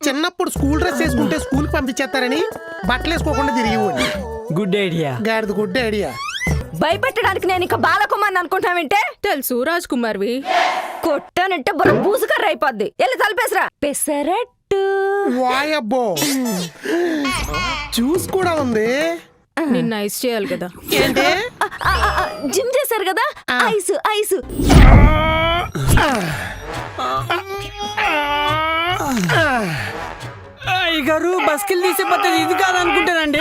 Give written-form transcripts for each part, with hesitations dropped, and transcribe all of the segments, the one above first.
చిన్నప్పుడు school dress వేసుకుంటే స్కూల్కి పంపించేస్తారని బట్టలు వేసుకోకుండా తిరిగేవాడిని. Good idea. గాడిద గుడ్ ఐడియా. భయపెట్టడానికి నేను ఇంకా బాలకుమార్ని అనుకుంటావేంటే? తెలుసు రాజ్ కుమార్వి. కొట్టానంటే బుర్ర బూసుకర్ర అయిపోద్ది. వెళ్ళి తలపేసరా. పెసరట్టు. వాయబ్బో, జ్యూస్ కూడా ఉంది. నిన్న ఐస్ చేయాలి కదా. ఏంటి? జిమ్ చేశారు కదా, ఐసు ఐసు. గారు బస్కిల్ తీసే పద్ధతి ఇది కాదనుకుంటానండి.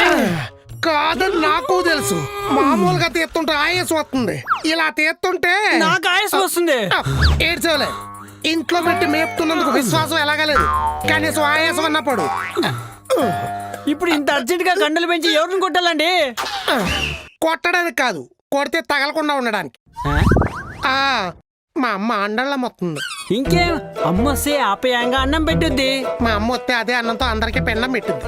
కాదని నాకు తెలుసు. మామూలుగా తీస్తుంటే ఆయాసం వస్తుంది, ఇలా తీస్తుంటే నాకు ఆయాసం వస్తుంది. ఏడ్చేవలే. ఇంట్లో పెట్టి మేపుతున్నందుకు విశ్వాసం ఎలాగలేదు, కనీసం ఆయాసం అన్నప్పుడు. ఇప్పుడు ఇంత అర్జెంట్ గా గంటలు పెంచి ఎవరిని కొట్టాలండి? కొట్టడానికి కాదు, కొడితే తగలకుండా ఉండడానికి. ఆ మా అమ్మ అండల్లా మొత్తుంది. ఇంకేం అమ్మొస్తే ఆపయాంగా అన్నం పెట్టుద్ది. మా అమ్మ వస్తే అదే అన్నంతో అందరికీ పెండం పెట్టింది.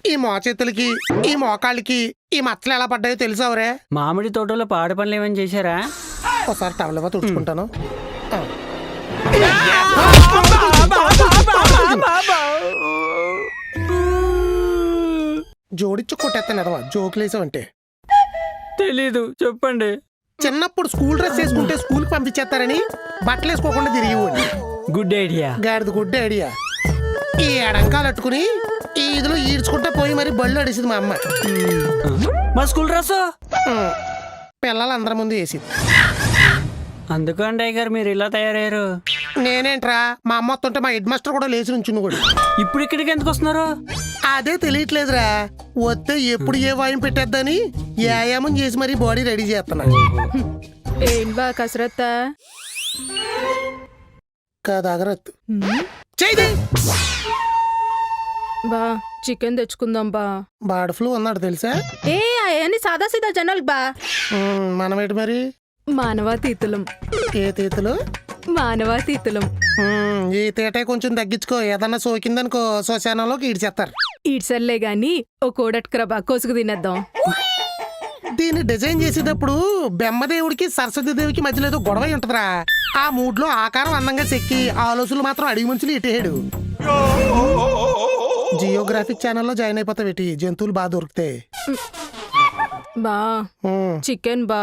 ఈ మోచేతులకి, ఈ మోకాళ్ళకి ఈ మచ్చలు ఎలా పడ్డాయో తెలుసావురే? మామిడి తోటలో పాడు పనులు ఏమైనా చేశారా? ఒకసారి టవల్గా తుడుచుకుంటాను. జోడించు కొట్టేస్తాను ఎదవా, జోకులేసావంటే. తెలీదు, చెప్పండి. చిన్నప్పుడు స్కూల్ డ్రెస్ వేసుకుంటే స్కూల్కి పంపించేస్తారని బట్టలు వేసుకోకుండా తిరిగేవాడిని. Good idea. గాడిద గుడ్ ఐడియా. ఈ ఎడంకాలు అట్టుకుని ఈ ఇదిలో ఈడ్చుకుంటా పోయి మరి బళ్ళు అడిసింది మా అమ్మ. మా స్కూల్ డ్రెస్ పిల్లలు అందరి ముందు వేసింది. అందుకండి గారు మీరు ఇలా తయారయ్యారు. నేనేంట్రా, మా అమ్మ వస్తుంటే మా హెడ్ మాస్టర్ కూడా లేచి నుంచుని కూడా. ఇప్పుడు ఇక్కడికి ఎందుకు వస్తున్నారు? అదే తెలియట్లేదురా, వస్తే ఎప్పుడు ఏ వాయిన్ పెట్టేద్దని వ్యాయామం చేసి మరీ బాడీ రెడీ చేస్తున్నా. ఏం బా కసరత్త కాదు అగరత్ చేయి. బా చికెన్ తెచ్చుకుందాం బా. బర్డ్ ఫ్లూ అన్నాడు తెలుసా? ఏ అవన్నీ సాదా సీదా జనాలు బా. మనమేటి మరి? మానవాతీతులం. ఏ తీతులు? మానవాతీతులం. ఈ తీటే కొంచెం తగ్గించుకో, ఏదన్నా సోకిందనుకో శ్మశానంలోకి ఈడ్చేస్తారు. ఈడ్సర్లే గాని ఓ కోడట్కరా బా, కోసుకు తినేద్దాం. దీన్ని డిజైన్ చేసేటప్పుడు బెమ్మదేవుడికి సరస్వతీదేవికి మధ్యలో ఏదో గొడవ ఉంటదిరా. ఆ మూడ్ లో ఆకారం అందంగా చెక్కి ఆలోచనలు మాత్రం అడిగి మనుషులు ఇటేడు. జియోగ్రాఫిక్ ఛానల్లో జాయిన్ అయిపోతావేటి, జంతువులు బాగా దొరుకుతాయి. బా చికెన్ బా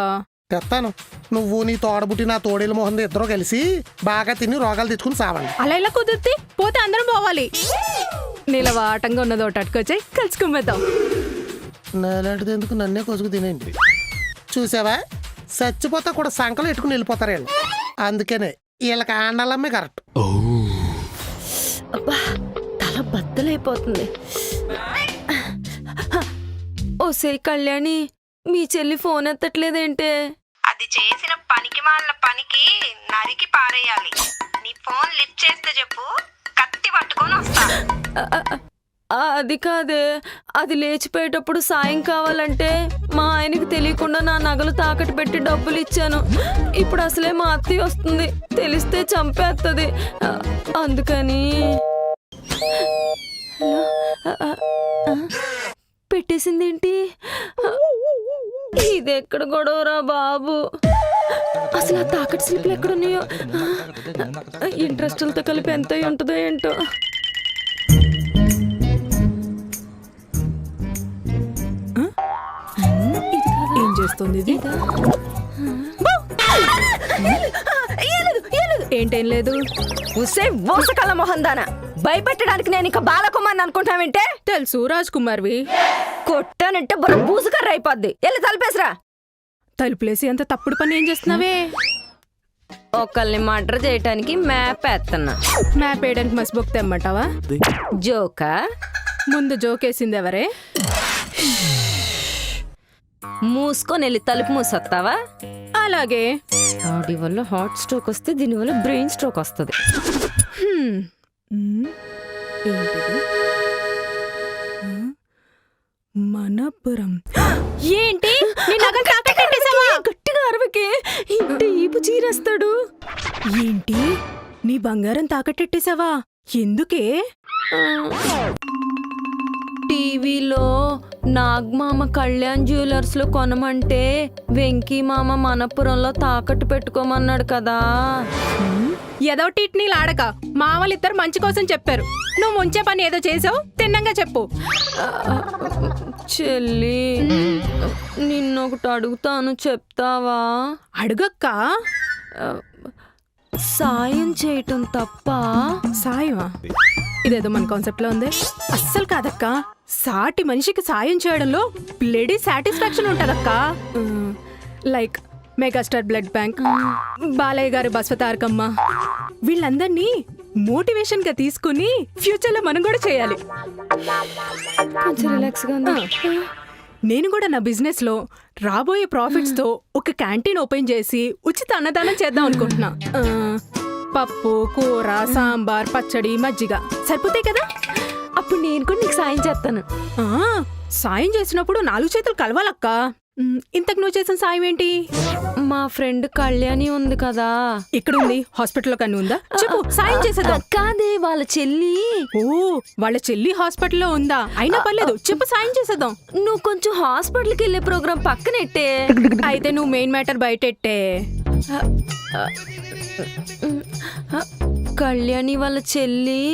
తెస్తాను. నువ్వు నీ తోడబుట్టి నా తోడేలు మోహన్ ఇద్దరు కలిసి బాగా తిని రోగాలు తెచ్చుకుని సావండి. అలా ఇలా కుదిరితే పోతే అందరం పోవాలి. నిలవాటంగా ఉన్నది ఒకటి అట్టుకొచ్చాయి, కలుసుకుమ్మేద్దాం. నేలాంటిది ఎందుకు, నన్నే కొసుకు తినేయండి. చూసావా, చచ్చిపోతా కూడా సంకలు ఎట్టుకుని వెళ్ళిపోతారు వీళ్ళు. అందుకనే వీళ్ళకి ఆండాలమ్మే కరెక్ట్. అబ్బా తల బద్దలైపోతుంది. ఓసే కళ్యాణి, మీ చెల్లి ఫోన్ ఎత్తట్లేదేంటే? అది చేసిన పనికి మాలిన పనికి నరికి పారేయాలి. నీ ఫోన్ లిఫ్ట్ చేస్తే చెప్పు, కత్తి పట్టుకొని వస్తా. అది కాదే, అది లేచిపోయేటప్పుడు సాయం కావాలంటే మా ఆయనకి తెలియకుండా నా నగలు తాకట్టు పెట్టి డబ్బులు ఇచ్చాను. ఇప్పుడు అసలే మా అత్తయ్య వస్తుంది, తెలిస్తే చంపేస్తుంది. అందుకని పెట్టేసిందేంటి? ఇదెక్కడ గొడవరా బాబు? అసలు ఆ తాకట్టు స్లిప్లు ఎక్కడున్నాయో, ఇంట్రెస్టులతో కలిపి ఎంత ఉంటుందో ఏంటో. ఏం చేస్తుంది ఇది? ఏంటేం లేదు. ఉసే మోసకళ్ళ మొహం దానా, భయపెట్టడానికి నేను ఇంకా బాలకుమార్ని అనుకుంటావేంటే? తెలుసు రాజ్ కుమార్వి. కొట్టానంటే బుర్ర బూసుకర్ర అయిపోద్ది. వెళ్ళి తలపేసరా. తలుపులేసి అంత తప్పుడు పని ఏం చేస్తున్నావే? ఒకళ్ళని మర్డర్ చేయటానికి మ్యాప్ వేస్తున్నా. మ్యాప్ వేయడానికి మసిబొక్ తెమ్మంటావా? జోకా? ముందు జోకేసింది ఎవరే? మూసుకొని వెళ్ళి తలుపు మూసొస్తావా? అలాగే. వాడి వల్ల హార్ట్ స్ట్రోక్ వస్తే దీనివల్ల బ్రెయిన్ స్ట్రోక్ వస్తుంది. మనపురం. ఏంటి గట్టిగా అరవకే, ఇంటి ఈపు చీరేస్తాడు. ఏంటి నీ బంగారం తాకట్టెట్టేశావా? ఎందుకే? టీవీలో నాగమామ కళ్యాణ్ జ్యువెలర్స్ లో కొనమంటే వెంకీ మామ మనపురంలో తాకట్టు పెట్టుకోమన్నాడు కదా. ఏదో టిట్నీలు ఆడక మామలిద్దరు మంచి కోసం చెప్పారు. నువ్వు ముంచే పని ఏదో చేసావు, తిన్నంగా చెప్పు. చెల్లి నిన్నొకటి అడుగుతాను, చెప్తావా? అడుగక్క. సాయం చేయటం తప్ప? సాయమా? ఇదేదో మన కాన్సెప్ట్ లో ఉంది. అస్సలు కాదక్క. సాటి మనిషికి సాయం చేయడంలో బ్లడీ సాటిస్ఫాక్షన్ ఉంటదక్క. Like megastar blood bank, Balayya గారు బస్వతారకమ్మ, వీళ్ళందరినీ మోటివేషన్ గా తీసుకుని ఫ్యూచర్ లో మనం కూడా చేయాలి. కొంచెం రిలాక్స్ గా ఉంది. నేను కూడా నా బిజినెస్ లో రాబోయే ప్రాఫిట్స్ తో ఒక క్యాంటీన్ ఓపెన్ చేసి ఉచిత అన్నదానం చేద్దాం అనుకుంటున్నా. పప్పు, కూర, సాంబార్, పచ్చడి, మజ్జిగ సరిపోతాయి కదా. అప్పుడు నేను కూడా నీకు సాయం చేస్తాను. సాయం చేసినప్పుడు 4 చేతులు కలవాలక్క. ఇంతకు నువ్వు చేసిన సాయం ఏంటి? మా ఫ్రెండ్ కళ్యాణి ఉంది కదా, ఇక్కడ ఉంది. హాస్పిటల్లో కన్నా ఉందా? చెప్పు, సాయం చేసేద్దాం. కాదే వాళ్ళ చెల్లి. ఓ, వాళ్ళ చెల్లి హాస్పిటల్లో ఉందా? అయినా పర్లేదు, చెప్పు, సాయం చేసేద్దాం. నువ్వు కొంచెం హాస్పిటల్కి వెళ్ళే ప్రోగ్రాం పక్కనెట్టే. అయితే నువ్వు మెయిన్ మ్యాటర్ బయటెట్టే. కళ్యాణి వాళ్ళ చెల్లి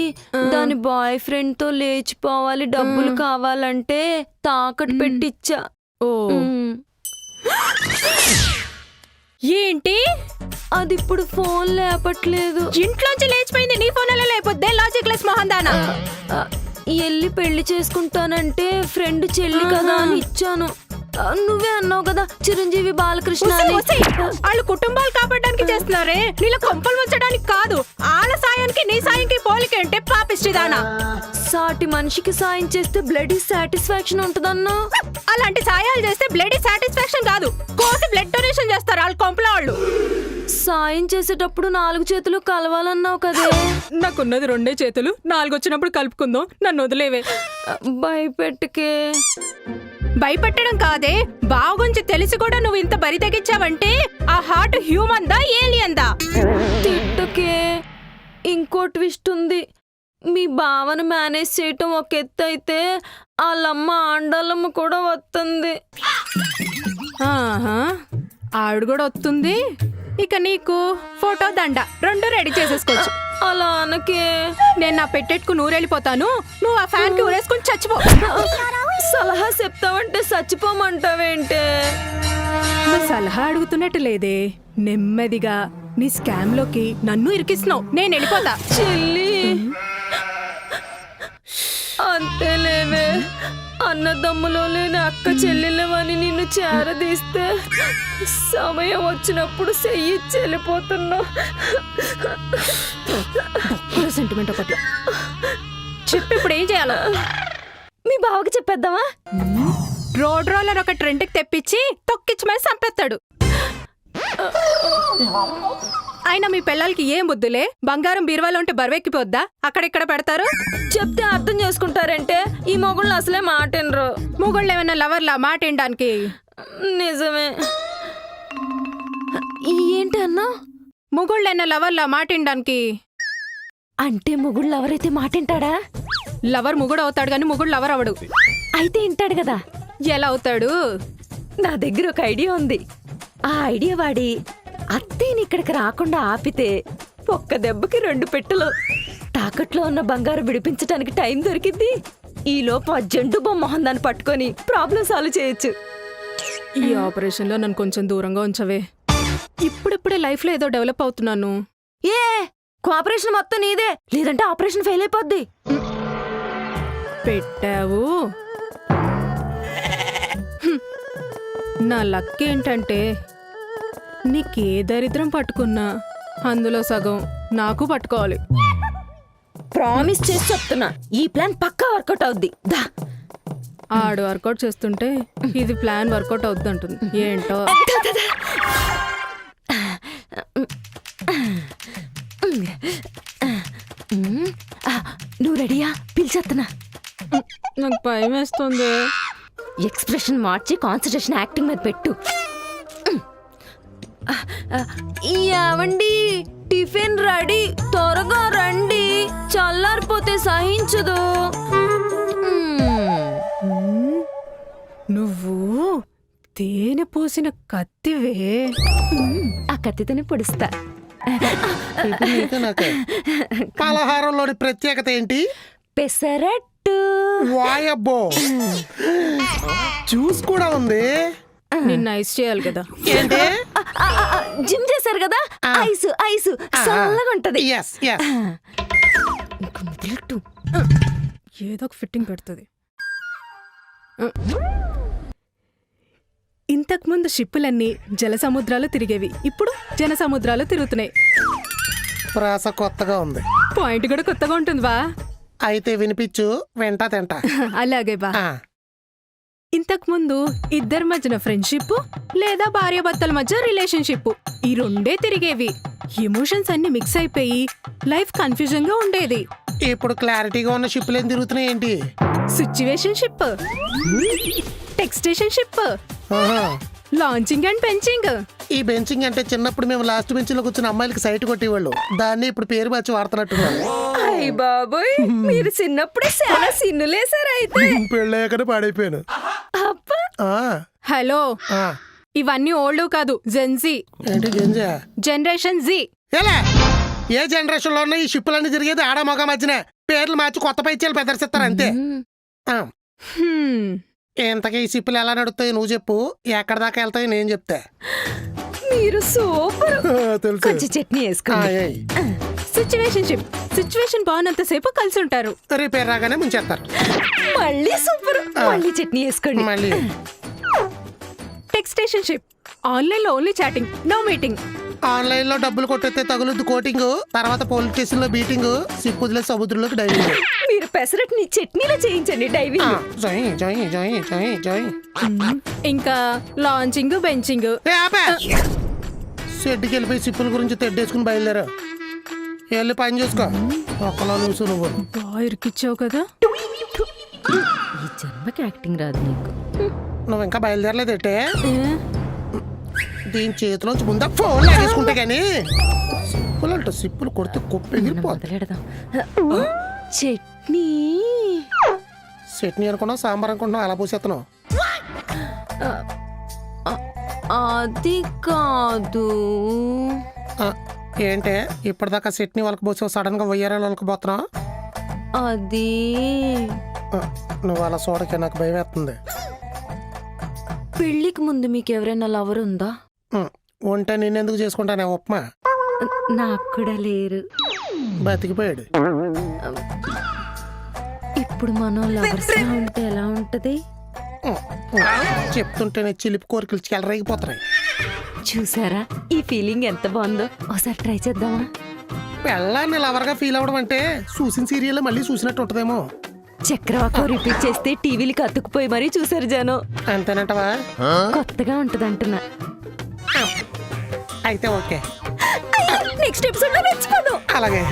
దాని బాయ్ ఫ్రెండ్ తో లేచిపోవాలి, డబ్బులు కావాలంటే తాకట్టు పెట్టిచ్చా. ఓ, ఏంటి? అది ఇప్పుడు ఫోన్ లేపట్లేదు. ఇంట్లోంచి లేచిపోయింది, నీ ఫోన్ అలా లేకపోతే లాజిక్ లెస్ మొహందానా. ఎల్లి పెళ్లి చేసుకుంటానంటే ఫ్రెండ్ చెల్లి కదా అని ఇచ్చాను. నువ్వే అన్నావు కదా చిరంజీవి బాలకృష్ణ అని. వాళ్ళు కుటుంబాలు కాపాడడానికి చేస్తున్నారే, నీళ్ళ కొంపలు వచ్చడానికి కాదు. వాళ్ళ సాయానికి నీ సాయంకి పోలికేంటే పాపిష్టిదానా. సాటి మనిషికి సాయం చేస్తే బ్లడ్ సాటిస్ఫాక్షన్ ఉంటుందన్నా. అలాంటి సాయాలు చేస్తే బ్లడ్ సాటిస్ఫాక్షన్ కాదు, కోసి బ్లడ్ డొనేషన్ చేస్తారు వాళ్ళ కొంపల వాళ్ళు. సాయం చేసేటప్పుడు 4 చేతులు కలవాలన్నావు కదే. నాకున్నది 2 చేతులు, 4 వచ్చినప్పుడు కలుపుకుందాం. నన్ను వదిలేవే. భయపెట్టుకే. భయపెట్టడం కాదే, బావ గురించి తెలిసి కూడా నువ్వు ఇంత బరి తెగించావంటే ఆ హార్ట్ హ్యూమన్ దా ఏలియన్ దా? తిట్టుకే. ఇంకో ట్విస్ట్ ఉంది. మీ బావను మేనేజ్ చేయటం ఒక ఎత్తు అయితే వాళ్ళమ్మ ఆండాలమ్మ కూడా వస్తుంది. ఆవిడ కూడా వస్తుంది. ఇక నీకు ఫోటో దండ 2 రెడీ చేసేసుకోవచ్చు. అలా అనకే. నేను నా పెట్టెట్టుకు నూరెళ్ళిపోతాను, నువ్వు ఆ ఫ్యాన్ కి ఊరేసుకుని చచ్చిపో. సలహా చెప్తావంటే చచ్చిపోమంటావేంటే? సలహా అడుగుతున్నట్టు లేదే, నెమ్మదిగా నీ స్కామ్ లోకి నన్ను ఇరికిస్తున్నావు. నేను వెళ్ళిపోతా. చెల్లి అంతేలేవే, అన్నదమ్ములో లేని అక్క చెల్లెలవని నిన్ను చేరదీస్తే సమయం వచ్చినప్పుడు చెయ్యి చెల్లిపోతున్నా. సెంటిమెంట్ ఒకటి చెప్పి ఇప్పుడు ఏం చేయాలో మీ బావకి చెప్పేద్దామా? రోడ్ రోలర్ ఒక ట్రెండ్కి తెప్పించి తొక్కిచ్చి మరి చంపేస్తాడు. అయినా మీ పిల్లలకి ఏం బుద్ధులే, బంగారం బీరువాలో ఉంటే బరువెక్కిపోద్దా? అక్కడెక్కడ పెడతారు? చెప్తే అర్థం చేసుకుంటారంటే ఈ మొగుళ్ళు అసలే మాటినరు. మొగుళ్ళు ఏమైనా లవర్లా మాట వినడానికి? నిజమే. ఏంటి అన్నా? మొగుళ్ళైనా లవర్లా మాట వినడానికి? అంటే మొగుళ్ళు ఎవరైతే మాటింటాడా? లవర్ మొగుడు అవుతాడు కానీ మొగుడు లవర్ అవడు. అయితే వింటాడు కదా. ఎలా అవుతాడు? నా దగ్గర ఒక ఐడియా ఉంది. ఆ ఐడియా వాడి అత్తేని ఇక్కడికి రాకుండా ఆపితే ఒక్క దెబ్బకి 2 పెట్టెలు. తాకట్లో ఉన్న బంగారం విడిపించడానికి టైం దొరికింది. ఈ లోపు ఆ జండు బొమ్మహం దాన్ని పట్టుకొని ప్రాబ్లం సాల్వ్ చేయొచ్చు. ఈ ఆపరేషన్ లో నన్ను కొంచెం దూరంగా ఉంచవే. ఇప్పుడిప్పుడే లైఫ్ లో ఏదో డెవలప్ అవుతున్నాను. ఏ కోఆపరేషన్ మొత్తం నీదే, లేదంటే ఆపరేషన్ ఫెయిల్ అయిపోద్ది. పెట్టావు. నా లక్ ఏంటంటే నీకే దరిద్రం పట్టుకున్నా అందులో సగం నాకు పట్టుకోవాలి. ప్రామిస్ చేసి చెప్తున్నా, ఈ ప్లాన్ పక్కా వర్కౌట్ అవుద్ది. దా. ఆడు వర్కౌట్ చేస్తుంటే ఇది ప్లాన్ వర్కౌట్ అవుద్ది అంటుంది. ఏంటో. నువ్వు రెడీయా? పిలిచేస్తున్నా. నాకు భయం వేస్తుంది. ఎక్స్ప్రెషన్ మార్చి కాన్సన్ట్రేషన్ యాక్టింగ్ మీద పెట్టు. ఏవండి, టిఫిన్ రెడీ, త్వరగా రండి, చల్లారిపోతే సహించదు. నువ్వు తేనె పోసిన కత్తివే. ఆ కత్తితోనే పొడుస్తా. ఇప్పుడు నీకు నాకే. పలహారంలోని ప్రత్యేకత ఏంటి? పెసరట్టు. వాయబ్బో, జ్యూస్ కూడా ఉంది. నిన్న ఐస్ చేయాలి కదా. ఏంటి? జిమ్ చేశారు కదా, ఐసు ఐసు చల్లగా ఉంటది. Yes yes. ఇంకా మిగిలిట్టు. ఏదో ఒక ఫిట్టింగ్ పెడుతుంది. ఇంతకుముందు షిప్పులన్నీ జల సముద్రాలు తిరిగేవి, ఇప్పుడు జన సముద్రాలు తిరుగుతున్నాయి. ప్రాస కొత్తగా ఉంది. పాయింట్ కూడా కొత్తగా ఉంటుంది బా. అయితే వినిపించు, వెంట తింటా. అలాగే బా. ఆ, ఇంతకుముందు ఇద్దరి మధ్యన ఫ్రెండ్షిప్ లేదా భార్యాభర్తల మధ్య రిలేషన్షిప్, ఈ రెండే తిరిగేవి. ఎమోషన్స్ అన్ని మిక్స్ అయిపోయి లైఫ్ కన్ఫ్యూజన్ గా ఉండేది. ఇప్పుడు క్లారిటీగా ఉన్న షిప్పులు ఏం తిరుగుతున్నాయి ఏంటి? సిచ్యువేషన్షిప్, టెక్స్టేషన్షిప్, ఆహా. Launching and fencing. ఈ బెంచింగ్ అంటే చిన్నప్పుడు మేము లాస్ట్ బెంచ్ లో కూర్చుని అమ్మాయిలకి సైట్ కొట్టేవాళ్ళు, దాన్ని ఇప్పుడు పేరు మార్చి వాడుతున్నట్టున్నారు. అయ్య బాబోయ్, మీరు చిన్నప్పుడే చాలా సిన్నులేసారు అయితే. పెళ్ళయ్యాకనే పాడైపోయాను. అబ్బా, ఆ, హలో, ఆ. ఇవన్నీ ఓల్డ్ కాదు, జెన్జీ, ఏంటి గంజా? Generation G. ఎలా? ఏ జనరేషన్ లో ఉన్న ఈ షిప్పులన్నీ తిరిగేది ఆడ మగ మధ్యన పేర్లు మార్చి కొత్త పైచీలు ప్రదర్శిస్తారు అంతే. ఆ, ఇంతకీ ఈ షిప్పులు ఎలా నడుస్తాయి నువ్వు చెప్పు, ఎక్కడ దాకా వెళ్తాయి నేను చెప్తా. మీరు సూపర్. తెలుసు. కొంచెం చట్నీ వేసుకోండి. సిచ్యువేషన్షిప్, సిచ్యువేషన్ బాగున్నంతసేపు కలిసి ఉంటారు. రిపేర్ రాగానే ముంచేస్తారు. మళ్ళీ సూపర్. మళ్ళీ చట్నీ వేసుకోండి. మళ్ళీ టెక్స్టేషన్షిప్, ఆన్లైన్ లో only chatting, no meeting. Online లో డబ్బులు కొట్టేస్తే తగులుద్దు కోటింగ్, తర్వాత పోలీస్ స్టేషన్ లో బీటింగ్, సిప్పుదిలే సముద్రంలోకి డైవింగ్. మీరు పెసరట్ని చట్నీలో చేయించండి డైవింగ్. జాయి జాయి జాయి జాయి జాయి. ఇంకా లాంచింగ్, బెంచింగ్. షెడ్కి వెళ్ళిపోయి సిప్పుల గురించి తెడ్డేసుకుని బయలుదేరా. వెళ్ళి పని చూసుకో. ఒక్కలో చూసు నువ్వు. బాగా ఇరికిచ్చావు కదా. ఈ జన్మకి యాక్టింగ్ రాదు నీకు. నువ్వు ఇంకా బయలుదేరలేదేటే? దీని చేతిలోంచి ముందా ఫోన్ లాగేసుకుంటే గానీ సిప్పులు అంట, సిప్పులు కొడితే కుప్పెగిరిపోతుంది. మొదలెడదాం. చట్నీ చట్నీ అనుకున్నావు, సాంబార్ అనుకుంటున్నావు, అలా పూసేస్తున్నావు. అది కాదు. ఆ, ఏంటే ఇప్పటిదాకా చట్నీ వాళ్ళకి పోసావు, సడన్ గా వయ్యారాలు వాళ్ళకి పోతున్నావు. అది నువ్వు అలా చూడకే, నాకు భయం వేస్తుంది. పెళ్ళికి ముందు మీకు ఎవరైనా లవర్ ఉందా? ఉంటే నేనెందుకు చేసుకుంటానే ఉప్మా? నాకు కూడా లేరు. బతికిపోయాడు. ఇప్పుడు మనం లవర్స్ ఉంటే ఎలా ఉంటది? చెప్తుంటేనే చిలిపి కోరికలు చెలరేగిపోతున్నాయి. చూసారా ఈ ఫీలింగ్ ఎంత బాగుందో? ఒకసారి ట్రై చేద్దామా? పెళ్ళాన్ని లవర్గా ఫీల్ అవ్వడం అంటే చూసిన సీరియల్ మళ్ళీ చూసినట్టు ఉంటదేమో. చక్రవాకం రిపీట్ చేస్తే టీవీలకి అతుక్కుపోయి మరీ చూసారు జనం. అంతేనంటవా? కొత్తగా ఉంటది అంటున్నా. అయితే ఓకే, నెక్స్ట్ ఎపిసోడ్ లో మెచ్చుకోను. అలాగే.